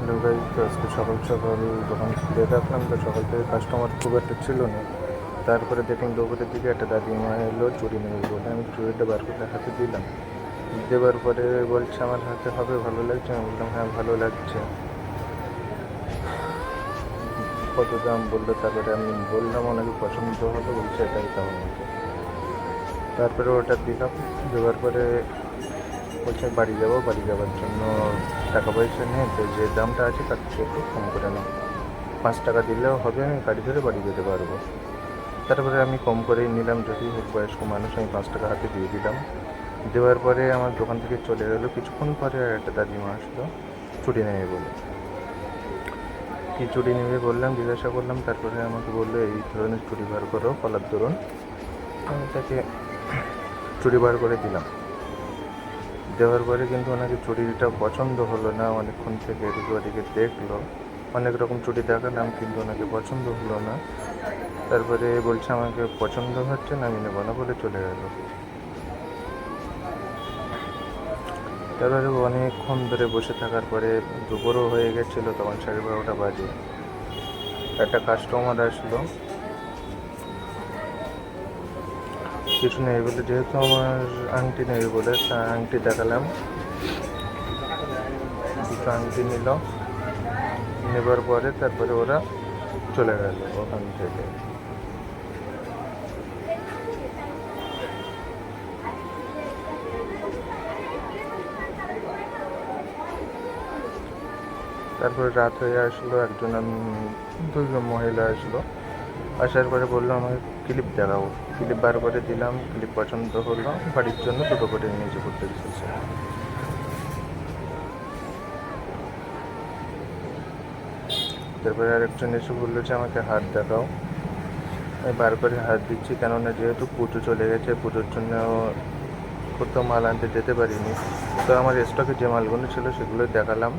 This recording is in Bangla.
হ্যালো গাইস, তো আজকে সকাল সকাল দোকান খুলে রাখলাম, তো সকাল থেকে কাস্টমার খুব একটা ছিল না। তারপরে দেখলাম দুপুরের দিকে একটা দাদিমা এলো চুড়ি নেবে বলে। আমি চুড়িটা বার করে হাতে দিলাম। দেওয়ার পরে বলছে আমার হাতে হবে, ভালো লাগছে? আমি বললাম হ্যাঁ ভালো লাগছে। কত দাম বললো, তারপরে আমি বললাম ওনাকে পছন্দ হলো, বলছে এটাই দাম আমাকে। তারপরে ওটা দিলাম। দেওয়ার পরে বলছে বাড়ি যাবো, বাড়ি যাওয়ার জন্য টাকা পয়সা নেই, তো যে দামটা আছে তার থেকে একটু কম করে নাও, 5 টাকা দিলেও হবে, আমি গাড়ি ধরে বাড়ি যেতে পারবো। তারপরে আমি কম করেই নিলাম, যদি হোক বয়স্ক মানুষ, আমি 5 টাকা হাতে দিয়ে দিলাম। দেওয়ার পরে আমার দোকান থেকে চলে গেলো। কিছুক্ষণ পরে আর একটা দাদিমা আসলো চুড়ি নেবে বলে। কী চুড়ি নেবে বললাম, জিজ্ঞাসা করলাম। তারপরে আমাকে বললো এই ধরনের চুড়ি বার করো, কলার ধরুন। আমি তাকে চুড়ি বার করে দিলাম। দেওয়ার পরে কিন্তু ওনাকে চুড়িটা পছন্দ হলো না। অনেকক্ষণ থেকে এদিকে ওদিকে দেখলো, অনেক রকম চুড়ি দেখালাম, কিন্তু ওনাকে পছন্দ হলো না। তারপরে বলছে আমাকে পছন্দ হচ্ছে না, আমি নেবো না বলে চলে গেল। তারপরে অনেকক্ষণ ধরে বসে থাকার পরে দুপুরও হয়ে গেছিলো, তখন 12:30 বাজে। একটা কাস্টমার আসলো, কিছু নেই বলে, যেহেতু আমার আংটি নেই বলে তা আংটি দেখালাম। দুটো আংটি নিল, নেবার পরে তারপরে ওরা চলে গেল ওখান থেকে। তারপরে রাত হয়ে আসলো, দুজন মহিলা আসলো। আসার পরে বললো আমাকে ক্লিপ দেখাও। ক্লিপ বার করে দিলাম, ক্লিপ পছন্দ হলো, বাড়ির জন্য দুটো করে নিয়েছে প্রত্যেক শেষে। তারপরে আরেকজন এসে বললো যে আমাকে হাত দেখাও। আমি বার করে হাত দিচ্ছি, কেননা যেহেতু পুজো চলে গেছে, পুজোর জন্য কোথাও মাল আনতে যেতে পারিনি, তো আমার স্টকে যে মালগুলো ছিল সেগুলো দেখালাম।